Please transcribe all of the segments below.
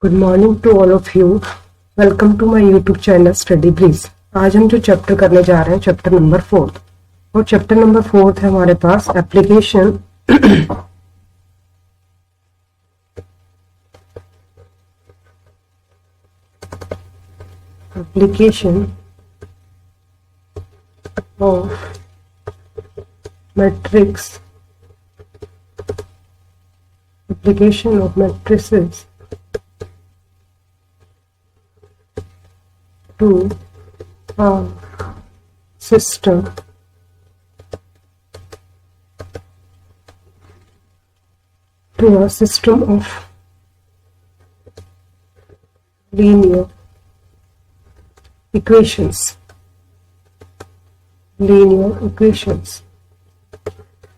Good morning to all of you. Welcome to my YouTube channel study breeze. आज हम जो chapter करने जा रहे हैं चैप्टर नंबर 4 और चैप्टर नंबर 4 है हमारे पास application application of matrix application of matrices to a system of linear equations.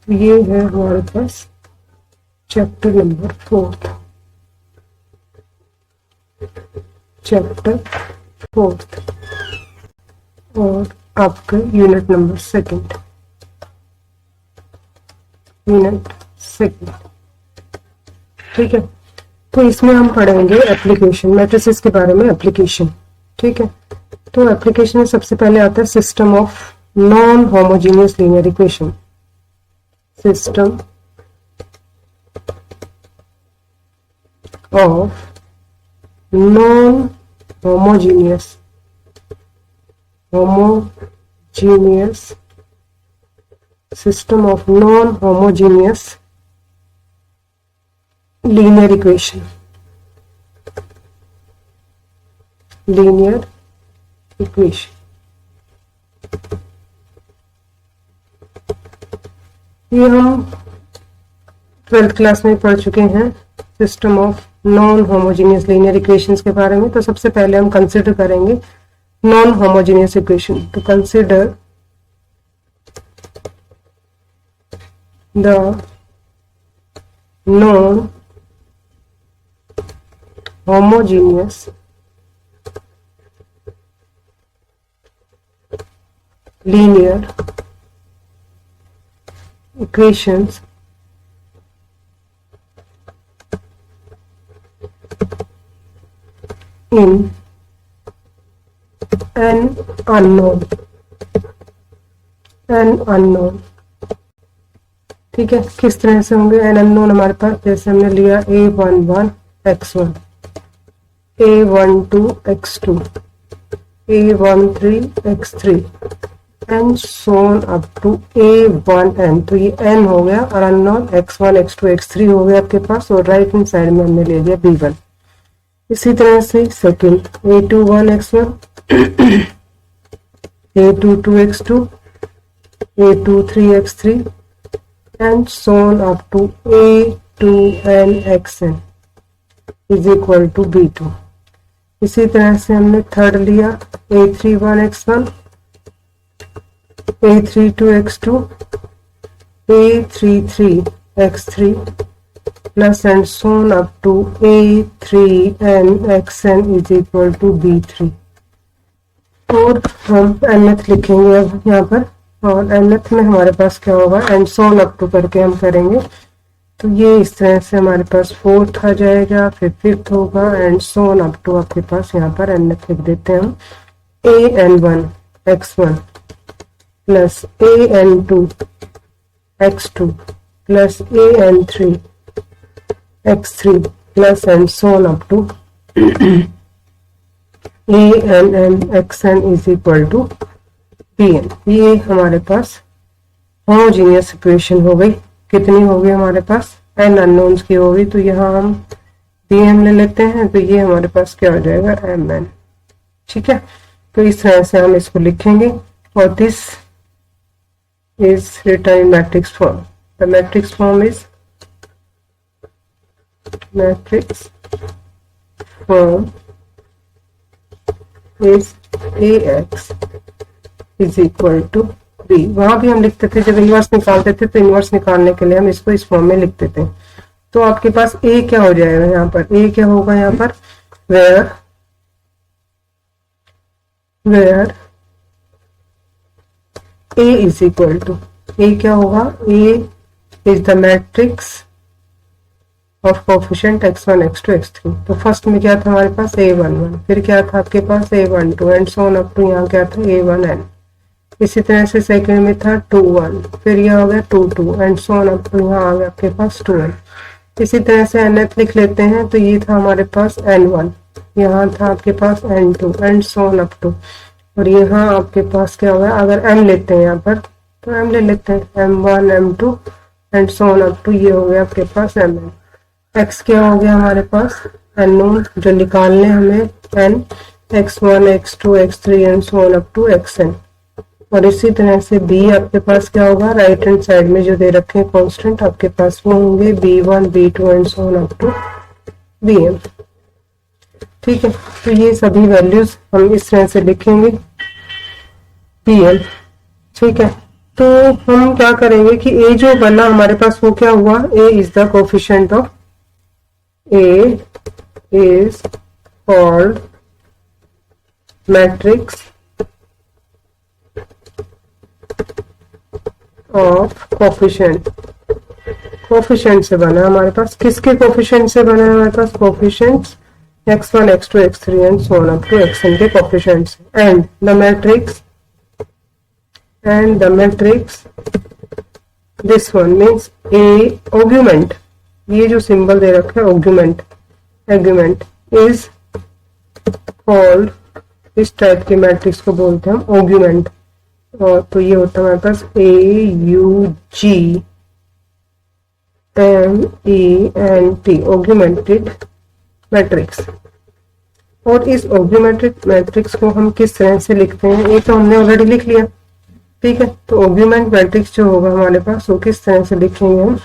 ये है हमारे पास चैप्टर नंबर 4 और आपका यूनिट नंबर सेकंड ठीक है। तो इसमें हम पढ़ेंगे एप्लीकेशन मैट्रिसेस के बारे में। एप्लीकेशन ठीक है। तो एप्लीकेशन में सबसे पहले आता है system of non homogeneous linear equation. System of non homogeneous system of non-homogeneous linear equation। ये हम 12th क्लास में पढ़ चुके हैं system of non homogeneous linear equations के बारे में। तो सबसे पहले हम कंसिडर करेंगे नॉन होमोजीनियस इक्वेशन। तो consider the non homogeneous linear equations in an unknown ठीक है। किस तरह से होंगे एन अननोन हमारे पास? जैसे हमने लिया a11 x1, a12 x2, a13 x3 and so on up to a1n। तो ये n हो गया और अननोन x1 x2 x3 हो गया आपके पास, और राइट हैंड साइड में हमने ले लिया b1। इसी तरह से second a21 x1, a22 x2, a23 x3 and so on up to a2n xn is equal to b2। इसी तरह से हमने थर्ड लिया a31 x1, a32 x2, a33 x3 plus and so on up to a3n xn is equal to b3। और हम nth लिखेंगे अब यहाँ पर, और nth में हमारे पास क्या होगा and so on up to करके हम करेंगे। तो ये इस तरह से हमारे पास फोर्थ आ जाएगा, फिर फिफ्थ होगा and so on up to आपके पास यहाँ पर nth लिख देते हैं हम an1 x1 plus an2 x2 plus an3 x3 plus and so on up to ann xn is equal to bn। ये हमारे पास होमोजीनियस इक्वेशन हो गई। कितनी हो गई हमारे पास? n अननोन्स की हो गई। तो यहाँ हम bn ले लेते हैं, तो ये हमारे पास क्या हो जाएगा mn। ठीक है। तो इस तरह से हम इसको लिखेंगे और this is written in matrix form. The matrix form is matrix form is AX is equal to B। वहां भी हम लिखते थे जब इनवर्स निकालते थे, तो इनवर्स निकालने के लिए हम इसको इस फॉर्म में लिखते थे। तो आपके पास A क्या हो जाएगा यहाँ पर? A क्या होगा यहाँ पर? where A is equal to A क्या होगा? A is the matrix of coefficient x1 x2 x3। तो फर्स्ट में क्या था हमारे पास a11, फिर क्या था आपके पास a12 and so on up to यहाँ क्या था a1n। इसी तरह से सेकंड में था 2 1, फिर यह हो गया 2 2 and so on up to यहाँ आ गया आपके पास 2n। इसी तरह से nth लिख लेते हैं, तो ये था हमारे पास n1, यहाँ था आपके पास n2 and so on up to, और यहाँ आपके पास क्या होगा, अगर m लेते हैं यहाँ पर तो m ले लेते हैं m1 m2 and so on up to, ये हो गया आपके पास mn। x क्या हो गया हमारे पास अननोन, जो निकालने हमें n x1 x2 x3 and so on up to xn। और इसी तरह से b आपके पास क्या होगा, राइट हैंड साइड में जो दे रखे हैं कांस्टेंट आपके पास वो होंगे b1 b2 and so on up to bm। ठीक है, तो ये सभी वैल्यूज हम इस तरह से लिखेंगे bm। ठीक है, तो हम क्या करेंगे कि a जो बना हमारे पास वो क्या हुआ, a is the coefficient of, a is called matrix of coefficient. Coefficient से बना हमारे पास, किसके कोफिशिएंट से बना है हमारे पास, coefficients x1 x2 x3 and so on up to xn के coefficients. And the matrix this one means a argument, ये जो सिंबल दे रखा है आर्गुमेंट इज कॉल्ड, इस टाइप के मैट्रिक्स को बोलते हैं हम आर्गुमेंट। और तो ये होता है हमारे पास AUGMENT ऑर्गुमेंटेड मैट्रिक्स। और इस ऑर्गुमेंटेड मैट्रिक्स को हम किस तरह से लिखते हैं, ये तो हमने ऑलरेडी लिख लिया। ठीक है, तो ऑर्गुमेंट मैट्रिक्स जो होगा हमारे पास वो किस तरह से लिखेंगे हम,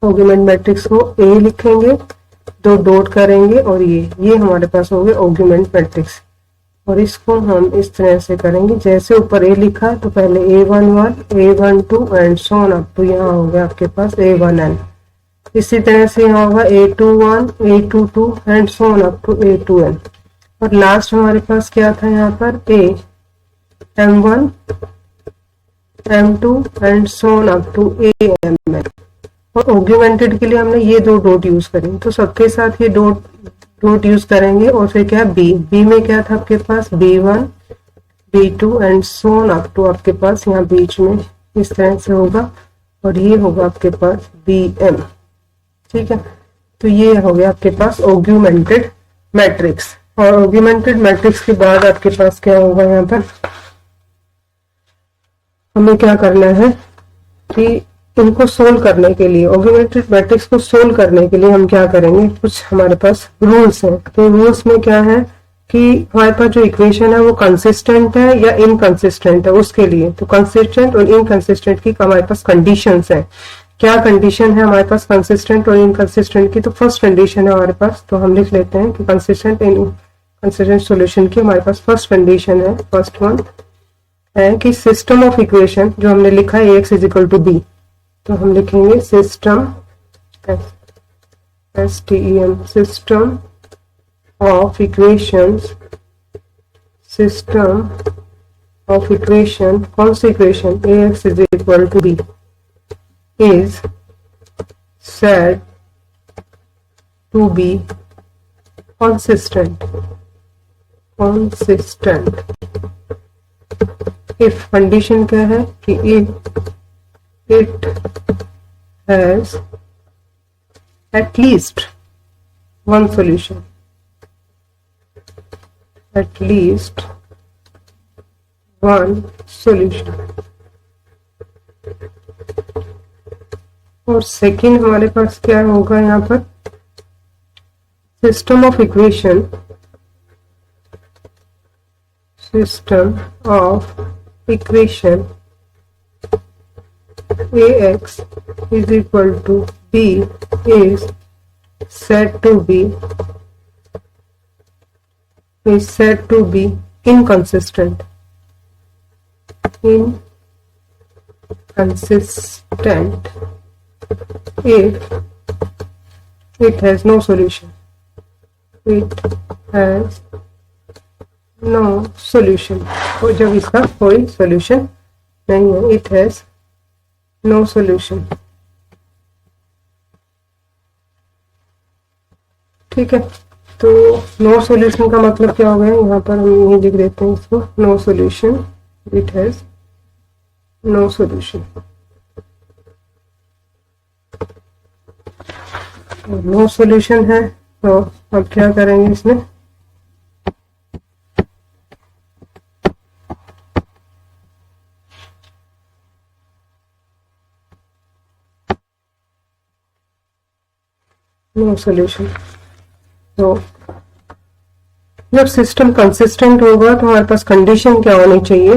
ऑर्गुमेंट मैट्रिक्स को A लिखेंगे, 2 डॉट करेंगे और ये हमारे पास हो गए ऑर्गुमेंट मैट्रिक्स। और इसको हम इस तरह से करेंगे, जैसे ऊपर A लिखा है तो पहले A11 A12 and so on up to यहाँ हो गया आपके पास A1n। इसी तरह से यहाँ होगा A21 A22 and so on up to A2n। और लास्ट हमारे पास क्या था यहाँ पर M1 M2 and so on up to AMN। और ऑर्गुमेंटेड के लिए हमने ये 2 डॉट यूज करेंगे, तो सबके साथ ये डॉट यूज करेंगे। और फिर क्या बी में क्या था आपके पास B1 B2 and so on up to आपके पास यहाँ बीच में इस तरह से होगा, और ये होगा आपके पास BM। ठीक है, तो ये हो गया आपके पास ऑर्गुमेंटेड मैट्रिक्स। और ऑर्गुमेंटेड मैट्रिक्स के बाद आपके पास क्या होगा, यहाँ पर हमें क्या करना है कि इनको सोल्व करने के लिए, ऑर्गुमेंटेड मैट्रिक्स को सोल्व करने के लिए हम क्या करेंगे, कुछ हमारे पास रूल्स हैं। तो रूल्स में क्या है कि हमारे पास जो इक्वेशन है वो कंसिस्टेंट है या इनकंसिस्टेंट है, उसके लिए तो कंसिस्टेंट और इनकंसिस्टेंट की हमारे पास कंडीशंस है। क्या कंडीशन है हमारे पास कंसिस्टेंट और इनकंसिस्टेंट की, तो फर्स्ट कंडीशन है हमारे पास, तो हम लिख लेते हैं कि कंसिस्टेंट इनकंसिस्टेंट सॉल्यूशन की हमारे पास फर्स्ट कंडीशन है, फर्स्ट वन है कि सिस्टम ऑफ इक्वेशन जो हमने लिखा है Ax is equal to B, तो हम लिखेंगे system STEM system of equations, system of equation, कौन सी equation, Ax is equal to B is said to be consistent if condition क्या है कि it has at least one solution, at least one solution। और second हमारे पास क्या होगा यहाँ पर, system of equation, system of equation Ax is equal to B is said to be inconsistent if it has no solution, और जब इसका कोई सॉल्यूशन नहीं है, it has no solution। ठीक है, तो नो सॉल्यूशन का मतलब क्या हो गया, यहाँ पर हम यही लिख देते हैं इसको, no solution, it has no solution. No solution है तो अब क्या करेंगे इसमें, नो सॉल्यूशन। तो जब सिस्टम कंसिस्टेंट होगा तो हमारे पास कंडीशन क्या होनी चाहिए,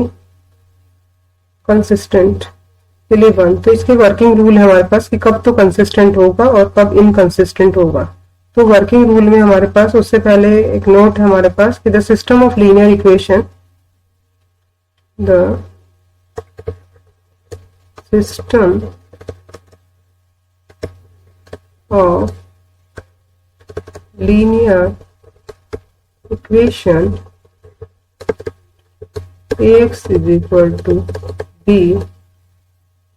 कंसिस्टेंट के लिए 1। तो इसके वर्किंग रूल है हमारे पास कि कब तो कंसिस्टेंट होगा और कब इनकंसिस्टेंट होगा। तो वर्किंग रूल में हमारे पास उससे पहले एक नोट है हमारे पास कि the system of linear equation, the system of linear equation ax is equal to b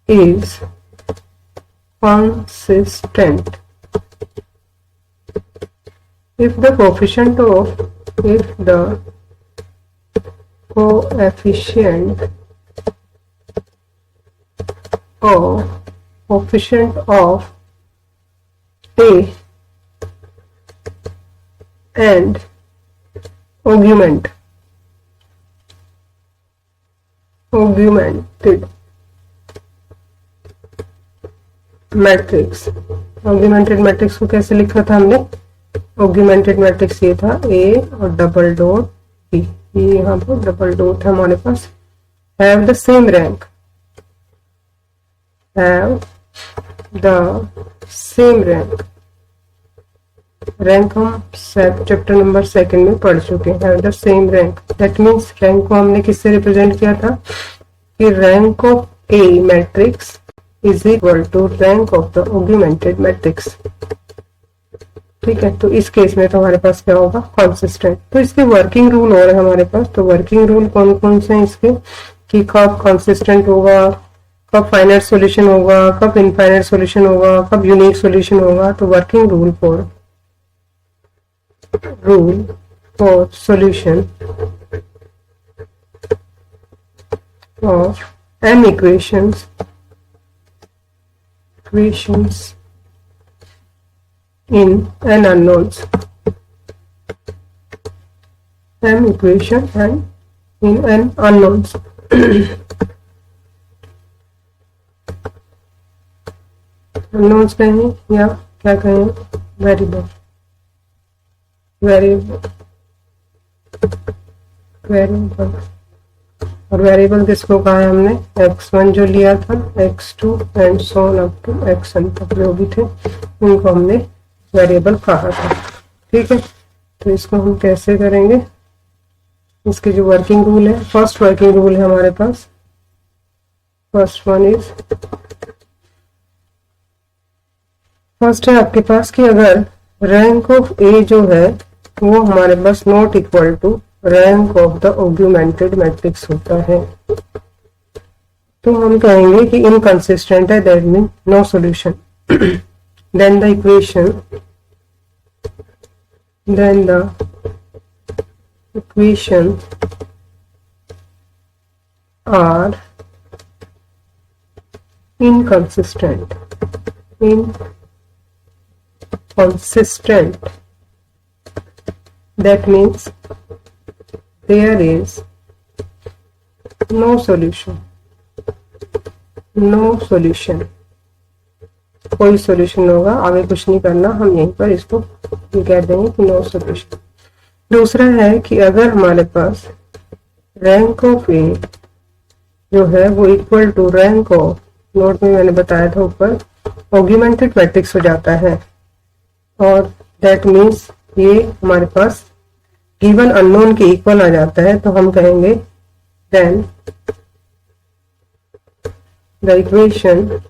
is consistent if the coefficient of a and augmented matrix. Augmented matrix को कैसे लिखा था हमने, ऑग्यूमेंटेड मैट्रिक्स ये था ए और डबल डॉट बी, ये यहाँ पर डबल डॉट है हमारे पास, have the same rank, have the same rank, rank हम चैप्टर नंबर 2 में पढ़ चुके हैं, have the same rank. That means rank को हमने किससे रिप्रेजेंट किया था कि rank of a matrix is equal to rank of the augmented matrix. ठीक है, तो इस केस में तो हमारे पास क्या होगा, कंसिस्टेंट। तो इसके वर्किंग रूल और है हमारे पास, तो वर्किंग रूल कौन कौन से हैं इसके, कि कब कंसिस्टेंट होगा, कब फाइनाइट सॉल्यूशन होगा, कब इनफाइनाइट सॉल्यूशन होगा, कब यूनिक सॉल्यूशन होगा। तो working rule for solution of m equations in n unknowns, m equation and in n unknowns unknowns कहें या क्या कहें, वेरिएबल और वेरिएबल किसको कहा है हमने, x1 जो लिया था, x2 and so on up to xn तक जो भी थे उनको हमने वेरिएबल कहा था। ठीक है, तो इसको हम कैसे करेंगे, इसके जो वर्किंग रूल है, फर्स्ट वर्किंग रूल है हमारे पास, फर्स्ट वन इज, फर्स्ट है आपके पास कि अगर रैंक ऑफ ए जो है वो हमारे पास not equal to rank of the augmented matrix होता है तो हम कहेंगे कि इनकंसिस्टेंट है, that mean no solution. Then the equation are inconsistent that means there is no solution कोई सॉल्यूशन होगा, आगे कुछ नहीं करना, हम यहीं पर इसको कह देंगे कि नो सॉल्यूशन। दूसरा है कि अगर हमारे पास रैंक ऑफ ए जो है वो equal to rank of, note में मैंने बताया था ऊपर, ऑग्यूमेंटेड मैट्रिक्स हो जाता है, और दैट मीन्स ये हमारे पास गिवन अननोन के इक्वल आ जाता है, तो हम कहेंगे then the equation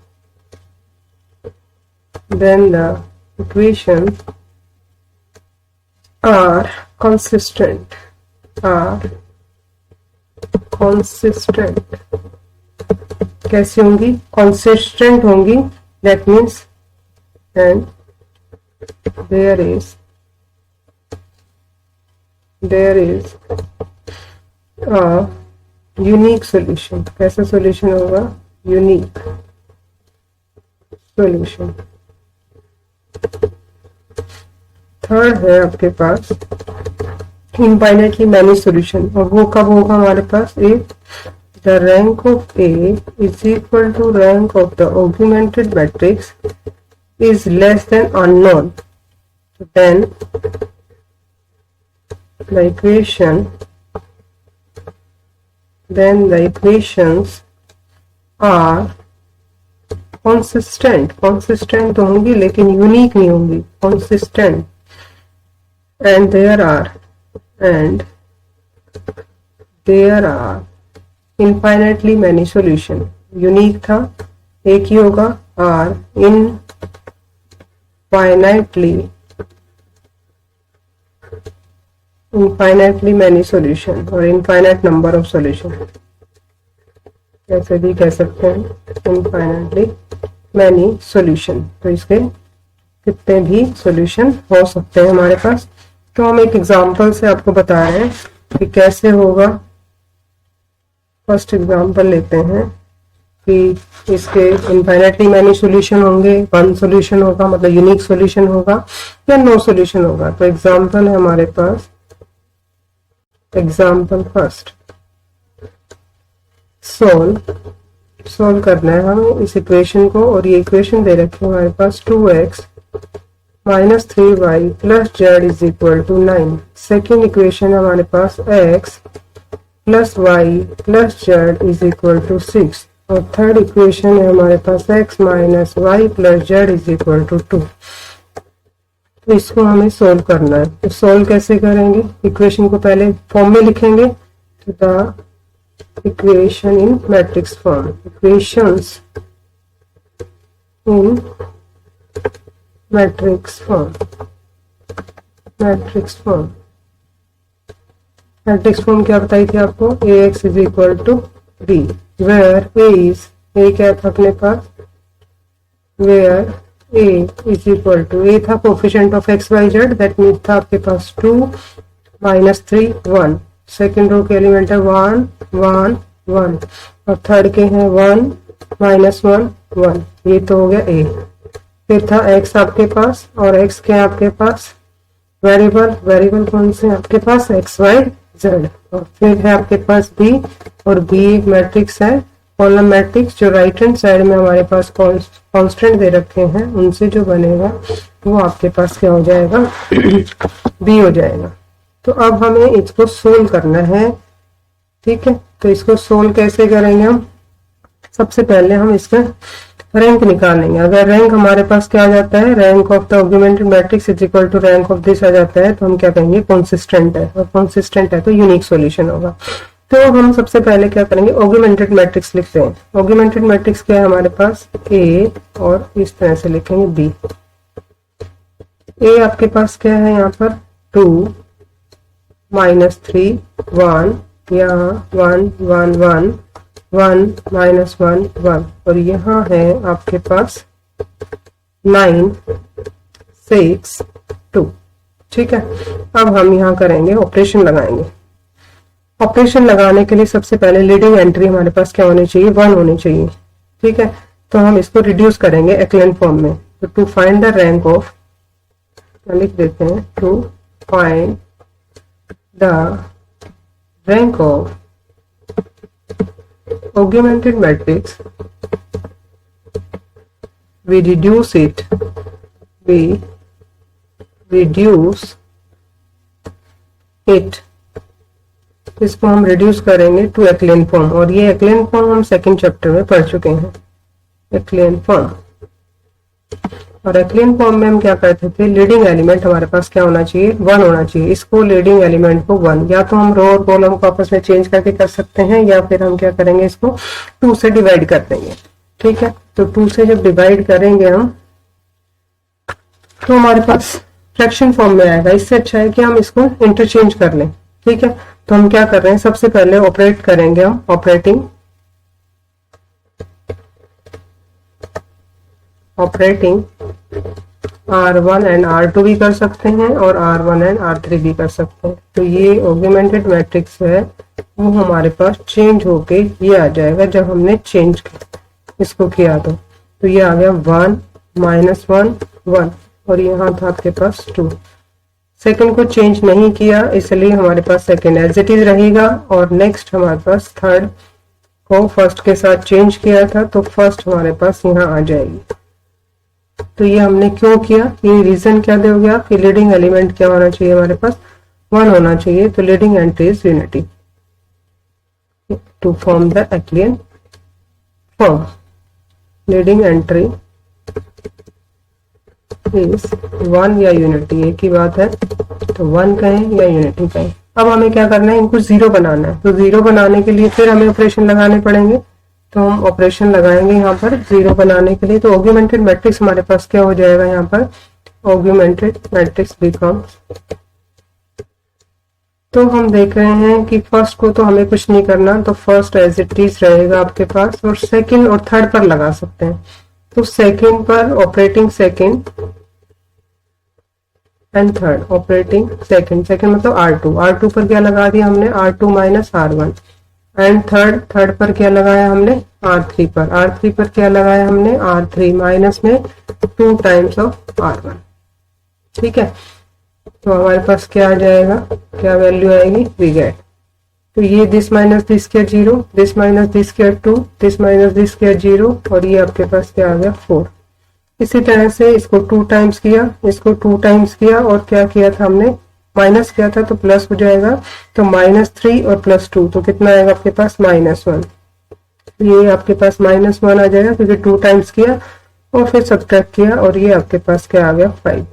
are consistent कैसी होंगी, consistent होंगी, that means and there is there is a unique solution. कैसा सॉल्यूशन होगा? Unique solution. थर्ड है आपके पास इनफाइनाइटली मैनी सॉल्यूशन, और वो कब होगा हमारे पास? If the rank of A is equal to rank of the augmented matrix is less than unknown, then the equations are consistent तो होंगी लेकिन यूनिक नहीं होंगी, consistent, and there are infinitely many solution। Unique था, एक ही होगा, are infinitely many solution और infinite number of solution, ऐसे भी कह सकते हैं infinitely many solution। तो इसके कितने भी solution हो सकते हैं हमारे पास। तो हम एक एग्जांपल से आपको बता रहे हैं कि कैसे होगा। फर्स्ट एग्जांपल लेते हैं कि इसके इनफाइनाइटली मैनी सॉल्यूशन होंगे, वन सॉल्यूशन होगा मतलब यूनिक सॉल्यूशन होगा या नो सॉल्यूशन होगा। तो एग्जांपल है हमारे पास, एग्जांपल फर्स्ट, सोल्व करना है हमें इस इक्वेशन को, और ये इक्वेशन दे रखी है हमारे पास 2x minus 3y plus Z is equal to 9। Second equation है हमारे पास x plus Y plus Z is equal to 6, और थर्ड इक्वेशन है हमारे पास x minus Y plus Z is equal to 2। तो इसको हमें सोल्व करना है। तो सोल्व कैसे करेंगे? इक्वेशन को पहले फॉर्म में लिखेंगे, तो the equation in matrix form, equations in matrix form, matrix form. Matrix form क्या बताई थी आपको? ax is equal to b, where a क्या था अपने पास? Where a is equal to, a था coefficient of x y z, that mean था आपके पास 2 माइनस 3 1। सेकेंड रो के एलिमेंट है 1 1 1, और थर्ड के हैं 1 माइनस 1 1। ये तो हो गया a। फिर था x आपके पास, और x के आपके पास वेरिएबल कौन से आपके पास? x y z। और फिर है आपके पास b, और b एक मैट्रिक्स है, कॉलम मैट्रिक्स, जो राइट हैंड साइड में हमारे पास कांस्टेंट दे रखे हैं, उनसे जो बनेगा वो आपके पास क्या हो जाएगा? b हो जाएगा। तो अब हमें इसको सोल्व करना है, ठीक है। तो इसको सोल्व कैसे करेंगे हम? सबसे पहले हम इसका रैंक निकालेंगे। अगर रैंक हमारे पास क्या आ जाता है? Rank of the augmented matrix is equal to rank of this आ जाता है, तो हम क्या कहेंगे? कंसिस्टेंट है, और कंसिस्टेंट है तो यूनिक सॉल्यूशन होगा। तो हम सबसे पहले क्या करेंगे? ऑगमेंटेड मैट्रिक्स लिखते हैं। ऑगमेंटेड मैट्रिक्स क्या है हमारे पास? A, और इस तरह से लिखेंगे B। A आपके पास क्या है यहाँ पर? 2 माइनस 3 1, यहाँ 1 1 1 1 माइनस 1 1, और यहाँ है आपके पास 9 6 2, ठीक है। अब हम यहाँ करेंगे ऑपरेशन लगाएंगे। ऑपरेशन लगाने के लिए सबसे पहले लीडिंग एंट्री हमारे पास क्या होनी चाहिए? 1 होनी चाहिए, ठीक है। तो हम इसको रिड्यूस करेंगे एक्लेन फॉर्म में। तो to find the rank of, लिख देते हैं, to find the rank of augmented matrix, we reduce it, इसको हम रिड्यूस करेंगे टू एक्लेन फॉर्म, और ये एक्लेन फॉर्म हम सेकंड चैप्टर में पढ़ चुके हैं, एक्लेन फॉर्म। और एक्लेन फॉर्म में हम क्या करते थे? लीडिंग एलिमेंट हमारे पास क्या होना चाहिए? 1 होना चाहिए। इसको लीडिंग एलिमेंट को 1, या तो हम रो और कॉलम को आपस में चेंज करके कर सकते हैं, या फिर हम क्या करेंगे? इसको 2 से डिवाइड कर देंगे, ठीक है। तो 2 से जब डिवाइड करेंगे हम, तो हमारे पास फ्रैक्शन फॉर्म में आएगा। इससे अच्छा है कि हम इसको इंटरचेंज कर लें, ठीक है। तो हम क्या कर रहे हैं? सबसे पहले ऑपरेट करेंगे हम, ऑपरेटिंग R1 एंड R2 भी कर सकते हैं और R1 एंड R3 भी कर सकते हैं। तो ये ऑगमेंटेड मैट्रिक्स है वो हमारे पास चेंज होके ये आ जाएगा जब हमने चेंज इसको किया तो ये आ गया 1 -1 1 और यहाँ था आपके पास 2। सेकंड को चेंज नहीं किया इसलिए हमारे पास सेकंड एज इट इज रहेगा और नेक्स्ट हमारे पास थर्ड को फर्स्ट के साथ चेंज किया था तो फर्स्ट हमारे पास यहाँ आ जाएगी। तो ये हमने क्यों किया, ये रीजन क्या दोगे आप कि लीडिंग एलिमेंट क्या होना चाहिए हमारे पास 1 होना चाहिए। तो leading entry is unity to form the echelon form. Leading entry is 1 या यूनिटी, एक ही बात है। तो 1 कहें या यूनिटी कहें। अब हमें क्या करना है, इनको 0 बनाना है। तो 0 बनाने के लिए फिर हमें ऑपरेशन लगाने पड़ेंगे। तो हम ऑपरेशन लगाएंगे यहाँ पर 0 बनाने के लिए। तो ऑगमेंटेड मैट्रिक्स हमारे पास क्या हो जाएगा, यहाँ पर ऑगमेंटेड मैट्रिक्स बिकम्स, तो हम देख रहे हैं कि फर्स्ट को तो हमें कुछ नहीं करना, तो फर्स्ट एज इट इज रहेगा आपके पास और सेकंड और थर्ड पर लगा सकते हैं। तो सेकंड पर operating second and third operating second, second मतलब R2, R2 पर क्या लगा दिया हमने R2 minus R1 and third पर क्या लगाया हमने R3 पर, R3 पर क्या लगाया हमने R3 माइनस में 2 टाइम्स ऑफ R1। ठीक है, तो हमारे पास क्या आ जाएगा, क्या वैल्यू आएगी, वी गेट। तो ये दिस माइनस दिस क्या 0, दिस माइनस दिस क्या 2, दिस माइनस दिस क्या 0 और ये आपके पास क्या आ गया 4। इसी तरह से इसको 2 टाइम्स किया, इसको 2 टाइम्स किया और क्या किया था हमने, माइनस किया था तो प्लस हो जाएगा। तो -3 और +2 तो कितना आएगा आपके पास -1। ये आपके पास -1 आ जाएगा क्योंकि 2 टाइम्स किया और फिर सब्ट्रैक्ट किया और ये आपके पास क्या आ गया 5।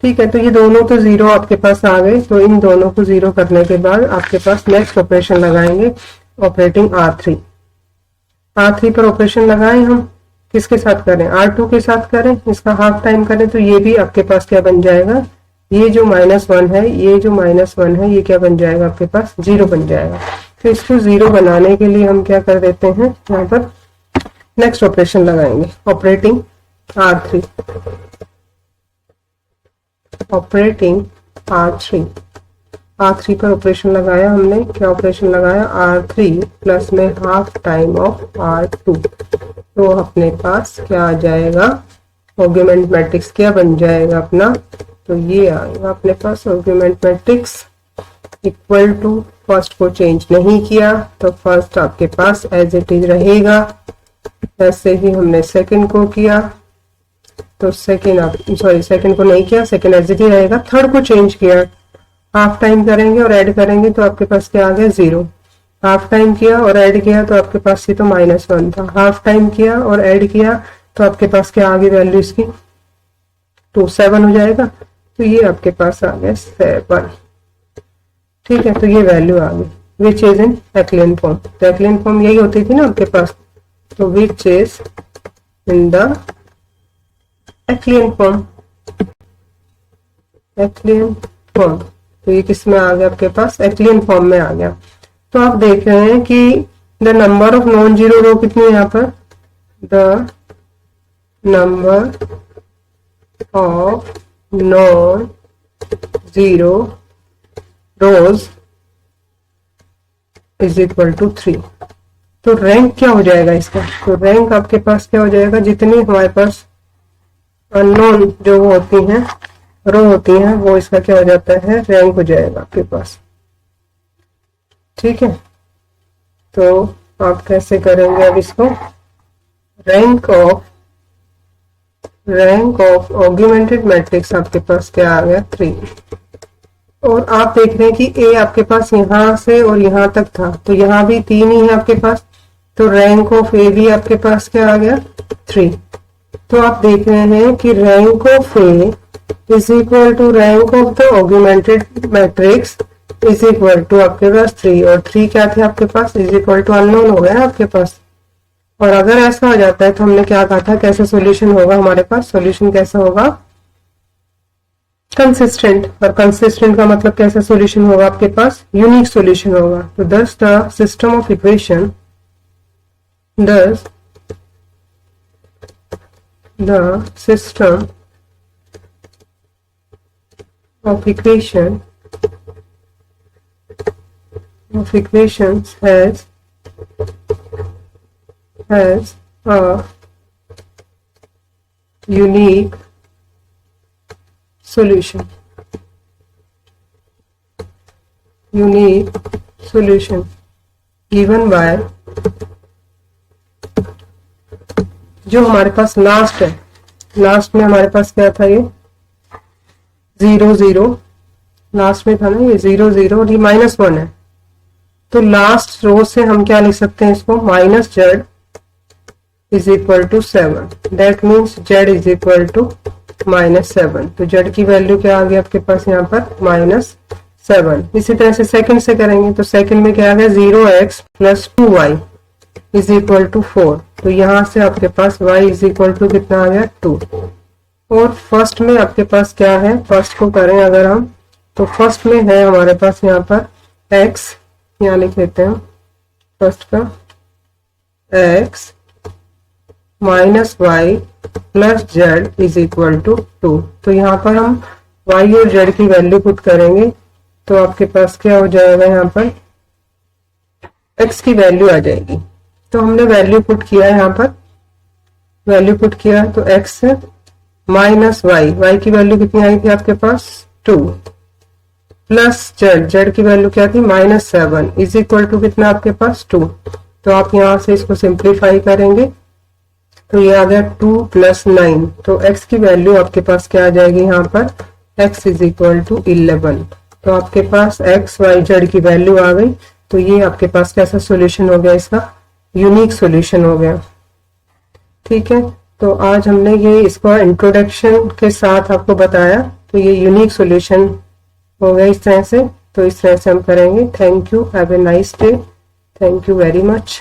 ठीक है, तो ये दोनों तो 0 आपके पास आ गए। तो इन दोनों को 0 करने के बाद आपके पास नेक्स्ट ऑपरेशन लगाएंगे ऑपरेटिंग R3। R3 पर ऑपरेशन लगाएं हम, किसके साथ करें, R2 के साथ करें, इसका हाफ टाइम करें। तो ये भी आपके पास क्या बन जाएगा, ये जो -1 है, ये जो -1 है, ये क्या बन जाएगा आपके पास 0 बन जाएगा। तो इसको 0 बनाने के लिए हम क्या कर देते हैं, यहाँ पर नेक्स्ट ऑपरेशन लगाएंगे operating R3, operating R3। R3 पर ऑपरेशन लगाया हमने, क्या ऑपरेशन लगाया R3 प्लस में हाफ टाइम ऑफ R2। तो अपने पास क्या आ जाएगा, ऑगमेंट मैट्रिक्स क्या बन जाएगा अपना, तो ये आएगा अपने पास augment matrix equal to, first को चेंज नहीं किया तो फर्स्ट आपके पास एज इट इज रहेगा। ऐसे ही हमने सेकंड को किया तो सेकंड को नहीं किया, सेकंड एज इट इज रहेगा। थर्ड को चेंज किया, हाफ टाइम करेंगे और ऐड करेंगे तो आपके पास क्या आ गया 0। हाफ टाइम किया और ऐड किया तो आपके पास ये तो -1 था। हाफ टाइम किया और ऐड किया तो आपके पास क्या आ गई वैल्यू इसकी 7 हो जाएगा। तो ये आपके पास आ गया 7। ठीक है, तो ये वैल्यू आ गई विच इज इन एक्लियन फॉर्म। तो एक्लियन फॉर्म यही होती थी ना आपके पास, तो which is in the echelon form, echelon form. तो ये किस में आ गया आपके पास, एक्लियन फॉर्म में आ गया। तो आप देख रहे हैं कि the number of non zero row कितनी है यहाँ पर, the number of non zero rows is equal to 3। तो रैंक क्या हो जाएगा इसका, तो रैंक आपके पास क्या हो जाएगा, जितनी हमारे पास अननोन जो होती हैं रो होती हैं वो इसका क्या हो जाता है, रैंक हो जाएगा आपके पास। ठीक है, तो आप कैसे करेंगे अब इसको, रैंक ऑफ ऑगमेंटेड मैट्रिक्स आपके पास क्या आ गया 3। और आप देख रहे हैं कि ए आपके पास यहां से और यहां तक था, तो यहां भी 3 ही है आपके पास। तो रैंक ऑफ ए भी आपके पास क्या आ गया 3। तो आप देख रहे हैं कि rank of A is equal to rank of the augmented matrix is equal to आपके पास 3 और 3 क्या थे आपके पास, इज इक्वल टू अननोन हो गया आपके पास। और अगर ऐसा हो जाता है तो हमने क्या कहा था, कैसे सॉल्यूशन होगा हमारे पास, सॉल्यूशन कैसा होगा, कंसिस्टेंट। और कंसिस्टेंट का मतलब कैसा सॉल्यूशन होगा आपके पास, यूनिक सॉल्यूशन होगा। तो दस द सिस्टम ऑफ इक्वेशन, दस the system of equations has a unique solution. Given by, जो हमारे पास लास्ट है, लास्ट में हमारे पास क्या था, ये 0 0 लास्ट में था ना, ये 0 0 और ये -1 है। तो लास्ट रो से हम क्या लिख सकते हैं इसको, -z is equal to 7। That means z is equal to -7। तो z की वैल्यू क्या आ गई आपके पास यहाँ पर, -7। इसी तरह से सेकंड से करेंगे, तो सेकंड में क्या आ गया, 0x + 2y is equal to 4। तो यहाँ से आपके पास y इज इक्वल टू कितना आ गया, 2। और फर्स्ट में आपके पास क्या है, फर्स्ट को करें अगर हम, तो फर्स्ट में है हमारे पास यहाँ पर x, यहाँ लिख लेते हैं फर्स्ट का, x -y + z is equal to 2। तो यहाँ पर हम y और z की वैल्यू पुट करेंगे, तो आपके पास क्या हो जाएगा, यहाँ पर x की वैल्यू आ जाएगी। तो हमने वैल्यू पुट किया, यहाँ पर वैल्यू पुट किया, तो x -y की वैल्यू कितनी आई थी आपके पास, 2 + z की वैल्यू क्या थी, -7 इज इक्वल टू कितना आपके पास, 2। तो आप यहाँ से इसको सिंप्लीफाई करेंगे, तो ये आ गया 2 + 9। तो x की वैल्यू आपके पास क्या आ जाएगी, यहाँ पर x इज इक्वल टू 11। तो आपके पास x y z की वैल्यू आ गई। तो ये आपके पास कैसा सॉल्यूशन हो गया, इसका यूनिक सॉल्यूशन हो गया। ठीक है, तो आज हमने ये इसको इंट्रोडक्शन के साथ आपको बताया। तो ये यूनिक सॉल्यूशन हो गया इस तरह से। तो इस तरह से हम करेंगे। Thank you, have a nice day, thank you very much.